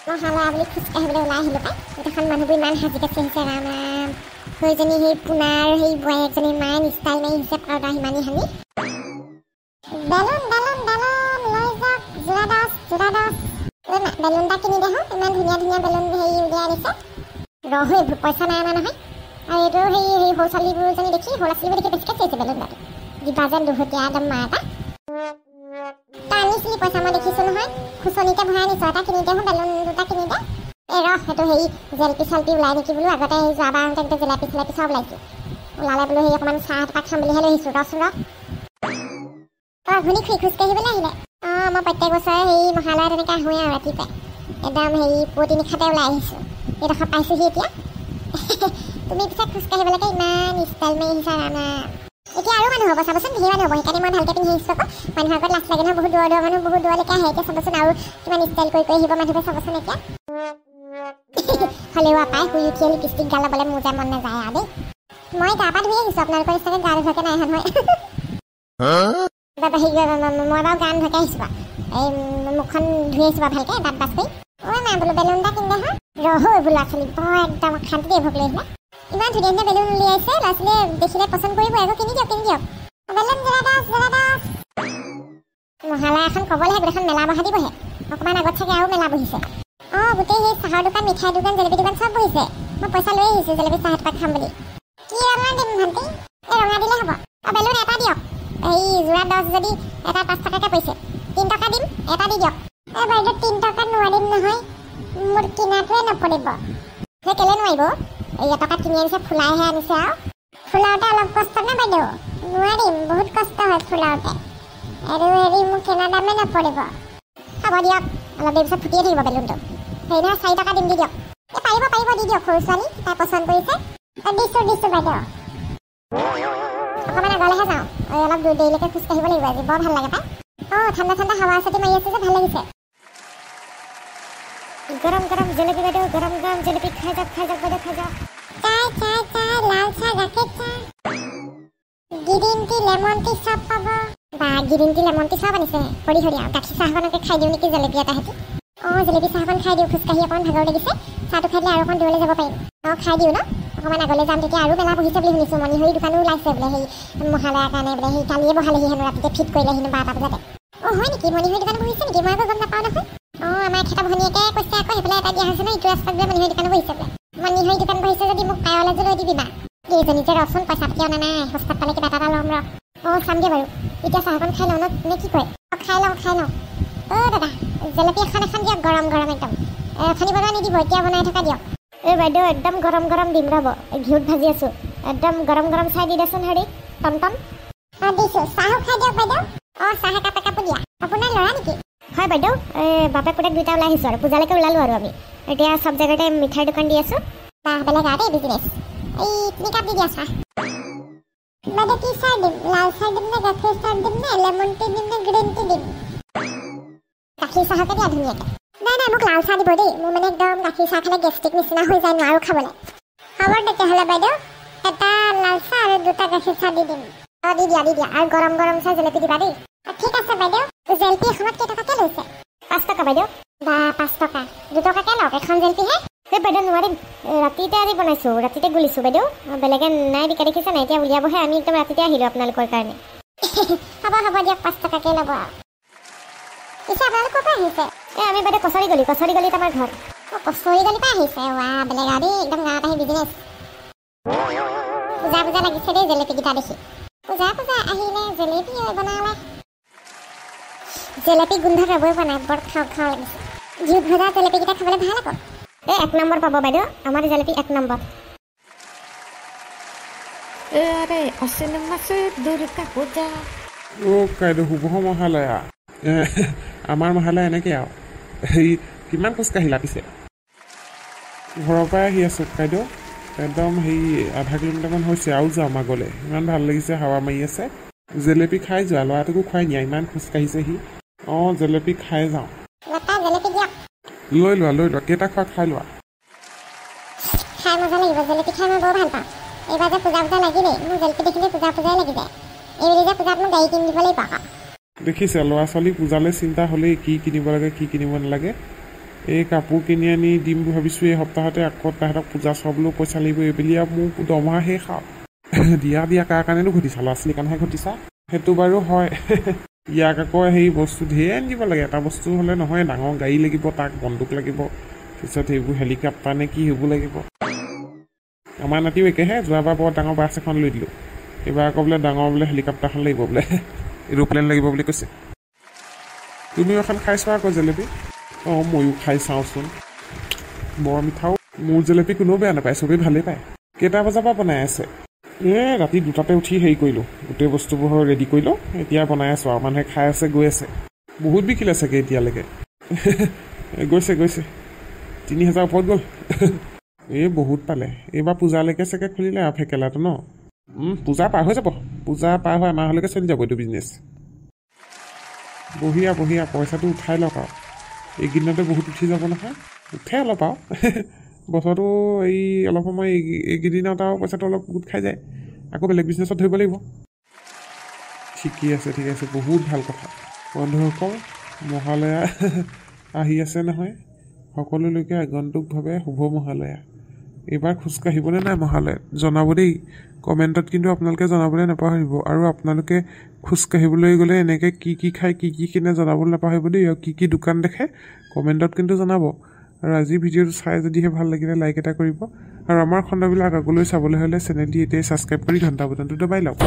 মহালয়া বুলি খোজকাঢ়িবলৈ ওলাই আহিলোঁ পাই গোটেইখন মানুহবোৰ ইমান সাজি কাচি আহিছে ৰাম ৰাম সেইজনী সেই পোনাৰ সেই বোৱাৰীজনী মায়ে নিষ্টাইল মাৰি আহিছে পাউডাৰ সিমানি সানি বেলুন বেলুন বেলুন লৈ যাওক যোৰা দাস বেলুন এটা কিনি দেখোন ইমান ধুনীয়া ধুনীয়া বেলুন হেৰি উলিয়াই আনিছে ৰহৈ পইচা নাই অনা নহয় আৰু এইটো সেই সৰু ছোৱালীবোৰজনী দেখি সৰু ল'ৰা ছোৱালীবোৰ দেখি বেছিকৈ চাইছে বেলুন বাৰু দিবা যেন দুহতীয়া একদম মা এটা তই আনিছিলি পইচা মই দেখিছোঁ নহয় খুচনিতে ভৰাই আনিছোঁ এটা কিনি দে বেলুন দুটা কিনি দে সেইটো হেৰি জেলপি চেলপি ওলাই নেকি বোলো আগতে সেই যোৱাবাৰ তেনেকৈ জেলেপি চেলেপি চব ওলাইছোঁ ওলালে বোলো সেই অকণমান চাহ এপাক খাম বুলিহে লৈ আহিছোঁ ৰচোন ঘূৰি খোজকাঢ়িবলৈ আহিলে মই প্ৰত্যেক বছৰে সেই মহালয়া তেনেকৈ আহোঁৱে আৰু ৰাতিপুৱাই একদম হেৰি পুৱতি নিশাতে ওলাই আহিছোঁ এইডোখৰ পাইছোঁহি এতিয়া তুমি পিছত খোজকাঢ়িবলৈকে ইমান ষ্টাইল মাৰি আহিছা ৰামা এতিয়া আৰু মানুহ হ'ব চাবচোন ধেৰ মানুহ হ'ব সেইকাৰণে মই ভালকৈ পিন্ধি আহিছোঁ আকৌ মানুহৰ আগত লাজ লাগে নহয় বহুত দূৰৰ মানুহ বহুত দূৰলৈকে আহে এতিয়া চাবচোন আৰু কিমান ষ্টাইল কৰি আহিব মানুহবোৰে চাবচোন এতিয়া হ'লেও পাই শুই উঠিয়ে লিপষ্টিক গাল ল'বলৈ মোৰ যায় মন নাযায় আৰু দেই মই গা পা ধুই আহিছোঁ আপোনালোকৰ নিচিনাকৈ গা ধুৱাকৈ নাই অহা নহয় মই বাৰু গান ধুৱাকৈ আহিছোঁ বাৰু এই মুখখন ধুই আহিছোঁ বাৰু ভালকৈ দাঁত বাছ কৰি নাই বোলো বেলুন এটা কিনি দেখা ৰহো এইবোৰ ল'ৰা ছোৱালী বৰ একদম শান্তি দিয়ে ভোক লাগিছিলে ইমান ধুনীয়া ধুনীয়া বেলুন উলিয়াইছে ল'ৰা ছোৱালীয়ে দেখিলে পচন্দ কৰিব আকৌ কিনি দিয়ক বেলুন জোৰা দাস মহালয়া এখন ক'বলৈহে গোটেইখন মেলা বহা দিবহে অকণমান আগত চাগে আৰু মেলা বহিছে গোটেই সেই চাহৰ দোকান মিঠাই দোকান জেলেপি দোকান চব বহিছে মই পইচা লৈ আহিছোঁ জেলেপি চাহ এপাক খাম বুলি কি ৰঙা দিম ভণ্টি এই ৰঙা দিলে হ'ব বেলুন এটা দিয়ক এই যোৰা 10 যদি এটা 5 টকাকৈ পৰিছে 3 টকা দিম এটা দি দিয়ক এই বাইদেউ 3 টকাত নোৱাৰিম নহয় মোৰ কিনাটোৱে নপৰিব সেই কেলৈ নোৱাৰিব এই এটকাত কিনি আনিছে ফুলাইহে আনিছে আৰু ফুলাওঁতে অলপ কষ্ট নে বাইদেউ নোৱাৰিম বহুত কষ্ট হয় ফুলাওঁতে আৰু হেৰি মোৰ কিনা দামে নপৰিব হ'ব দিয়ক অলপ দেৰি পিছত ফুটিয়ে থাকিব বেলুনটো সেই নহয় 4 টকা দিম দি দিয়ক এই পাৰিব দি দিয়ক সৰু ছোৱালী তাই পচন্দ কৰিছে দিছোঁ বাইদেউ অকণমান আগলৈহে যাওঁ অলপ দেৰিলৈকে খোজকাঢ়িব লাগিব আজি বৰ ভাল লাগে পাই ঠাণ্ডা ঠাণ্ডা হাৱা চাতি মাৰি আছে যে ভাল লাগিছে গৰম গৰম জেলেপি বাইদেউ গৰম গৰম জেলেপি খাই যাওক বাইদেউ খাই যাওক চাই লাল চাহ গাখীৰ চাহ গ্ৰীণ টি লেমন টি চব পাব বা গ্ৰীণ টি লেমন টি চব আনিছে সৰি আৰু গাখীৰ চাহখনকে খাই দিওঁ নেকি জেলেপি এটা হেঁতি জেলেপি চাহখন খাই দিওঁ খোজকাঢ়ি অকণমান ভাগৰ লাগিছে চাহটো খাই দিলে আৰু অকণ দূৰলৈ যাব পাৰিম খাই দিওঁ ন অকণমান আগলৈ যাম তেতিয়া আৰু মেলা বহিছে বুলি শুনিছোঁ মণিহৰি দোকানো ওলাইছে বোলে সেই মহালয়াৰ কাৰণে বোলে সেই কালিয়ে বহালেহি হেনো ৰাতিতে ফিট কৰিলে হেনো 12টা বজাতে হয় নেকি মণিহৰি দোকান বহিছে নেকি মই আকৌ গম নাপাওঁ নহয় আমাৰ এখেতা ভনীয়েকে কৈছে আকৌ সেইফালে এটা দিয়া হৈছে ন ইটো ৰাস্তাত বোলে মণিহৰি দোকানো বহিছে বোলে মণিহৰি দোকান বহিছে যদি মোক পায়ল এযোৰ লৈ দিবি বা কেইজনী যে ৰচোন পইচা পাতি অনা নাই সস্তাত পালে কিবা এটা ল'ম চামগে বাৰু এতিয়া চাহকণ খাই লওঁ নে কি কয় খাই লওঁ দাদা জেলেপি এখন দিয়ক গৰম গৰম একদম খানি বনাই নিদিব এতিয়া বনাই থকা দিয়ক এই বাইদেউ একদম গৰম গৰম দিম ৰ'ব ঘিউত ভাজি আছোঁ একদম গৰম গৰম চাই দি দেচোন হেৰি টমটম দিছোঁ চাহো খাই দিয়ক বাইদেউ চাহ একাপো দিয়া আপোনাৰ ল'ৰা নেকি হয় বাইদেউ বাপেক পুতেক দুইটা ওলাই আহিছোঁ আৰু পূজালৈকে ওলালোঁ আৰু আমি এতিয়া চব জেগাতে মিঠাইৰ দোকান দি আছোঁ বেলেগ আৰু দেই বিজনেছ এই 3 কাপ দি দিয়া চাহ বাইদেউ কি চাহ দিম লাল চাহ দিম নে গাখীৰ চাহ দিম নে লেমন টি দিম নে গ্ৰীণ টি দিম গাখীৰ চাহকে দিয়া ধুনীয়াকৈ নাই মোক লাল চাহ দিব দেই মোৰ মানে একদম গাখীৰ চাহ খালে গেষ্ট্ৰিক নিচিনা হৈ যায় নোৱাৰোঁ খাবলৈ হ'ব তেতিয়াহ'লে বাইদেউ এটা লাল চাহ আৰু 2টা গাখীৰ চাহ দি দিম দি দিয়া আৰু গৰম গৰম চাহ জেলেপি দিবা দেই ঠিক আছে বাইদেউ জেলেপি এখনত কেইটকাকৈ লৈছে 5 টকা বাইদেউ বা 5 টকা 2 টকাকৈ লওক এখন জেলেপিহে সেই বাইদেউ নোৱাৰিম ৰাতিতে আজি বনাইছোঁ ৰাতিতে গুলিছোঁ বাইদেউ বেলেগে নাই দিকা দেখিছে নাই এতিয়া উলিয়াবহে আমি একদম ৰাতিতে আহিলোঁ আপোনালোকৰ কাৰণে হ'ব দিয়ক 5 টকাকৈ ল'ব পিছে আপোনালোক ক'ৰ পৰা আহিছে আমি বাইদেউ কচৰি গলিত আমাৰ ঘৰ কচৰি গলিৰ পৰা আহিছে বেলেগ আৰু দেই একদম গাঁৱত আহি বিজনেছ পূজা লাগিছে দেই জেলেপিকেইটা দেখি পূজা আহিলে জেলেপি বনালে জেলেপি গোন্ধ ৰ'বই পোৱা নাই বৰ খাওঁ লাগিছে ঘিউত ভজা জেলেপিকেইটা খাবলৈ ভাল আকৌ 1 নম্বৰ পাব বাইদেউ আমাৰ জেলেপি 1 নম্বৰ কাইদেউ শুভ মহালয়া আমাৰ মহালয়া এনেকৈ আৰু হেৰি কিমান খোজকাঢ়িলা পিছে ঘৰৰ পৰাই আহি আছোঁ কাইদেউ একদম হেৰি আধা কিলোমিটাৰমান হৈছে আৰু যাম আগলৈ ইমান ভাল লাগিছে হাৱা মাৰি আছে জেলেপি খাই যোৱা ল'ৰাটোকো খুৱাই নিয়া ইমান খোজকাঢ়িছে সি জেলেপি খাই যাওঁ লৈ লোৱা কেইটা খোৱা খাই লোৱা খাই মজা লাগিব জেলেপি খাই মই বৰ ভাল পাওঁ এইবাৰ যে পূজা লাগিলেই মোৰ জেলেপি দেখিলে পূজাই লাগি যায় এইবুলি যে পূজাত মোক গাড়ী কিনি দিব লাগিব আকৌ দেখিছে ল'ৰা ছোৱালী পূজালৈ চিন্তা হ'লেই কি কিনিব লাগে কি কিনিব নালাগে এই কাপোৰ কিনি আনি দিম ভাবিছোঁ এই সপ্তাহতে। আকৌ তাহাঁতক পূজা চোৱাবলৈও পইচা লাগিব। এইবেলি আৰু মোৰ দৰমহা শেষ আৰু দিয়া কাৰ কাৰণেনো ঘটিছা? ল'ৰা ছোৱালীৰ কাৰণেহে ঘটিছা। সেইটো বাৰু হয়। ইয়াক আকৌ সেই বস্তু ধেৰ আনি দিব লাগে। এটা বস্তু হ'লে নহয়, ডাঙৰ গাড়ী লাগিব, তাক বন্দুক লাগিব, পিছত সেইবোৰ হেলিকপ্টাৰ নে কি সেইবোৰ লাগিব। আমাৰ নাতিও একেহে। যোৱাবাৰ বৰ ডাঙৰ বাছ এখন লৈ দিলোঁ। এইবাৰ আকৌ বোলে ডাঙৰ বোলে হেলিকপ্টাৰখন লাগিব, বোলে এৰোপ্লেন লাগিব বুলি কৈছে। তুমিও এখন খাই চোৱা আকৌ জেলেপি। অঁ ময়ো খাই চাওঁচোন। বৰ মিঠাও। মোৰ জেলেপি কোনেও বেয়া নাপায়, চবেই ভালেই পায়। কেইটা বজাৰ পৰা বনাই আছে? ৰাতি 2টাতে উঠি হেৰি কৰিলোঁ, গোটেই বস্তুবোৰ ৰেডি কৰিলোঁ। এতিয়া বনাই আছোঁ আৰু মানুহে খাই আছে, গৈ আছে। বহুত বিকিলে চাগে এতিয়ালৈকে। গৈছে 3000 ওপৰত গ'ল। বহুত পালে। এইবাৰ পূজালৈকে চাগে খুলিলে আৰু ফেকেলাটো ন? পূজা পাৰ হৈ যাব। পূজা পাৰ হৈ এমাহলৈকে চলি যাব এইটো বিজনেছ। বঢ়িয়া পইচাটো উঠাই লওক আৰু। এইকেইদিনতে বহুত উঠি যাব নহয়। উঠে অলপ আৰু বছৰটো এই অলপ সময় এইকেইদিনত আৰু পইচাটো অলপ গোট খাই যায়। আকৌ বেলেগ বিজনেছত ধৰিব লাগিব। ঠিকেই আছে বহুত ভাল কথা। বন্ধুসকল, মহালয়া আহি আছে নহয়। সকলোলৈকে আগন্তুকভাৱে শুভ মহালয়া। এইবাৰ খোজকাঢ়িবনে নাই মহালয়াত জনাব দেই। কমেণ্টত কিন্তু আপোনালোকে জনাবলৈ নাপাহৰিব। আৰু আপোনালোকে খোজকাঢ়িবলৈ গ'লে এনেকৈ কি খায়, কি কিনে জনাবলৈ নাপাহৰিব দেই। আৰু কি দোকান দেখে কমেণ্টত কিন্তু জনাব। আৰু আজি ভিডিঅ'টো চাই যদিহে ভাল লাগিলে লাইক এটা কৰিব। আৰু আমাৰ খণ্ডবিলাক আগলৈ চাবলৈ হ'লে চেনেলটি এতিয়াই ছাবস্ক্ৰাইব কৰি ঘণ্টা বুটামটো দবাই লওক।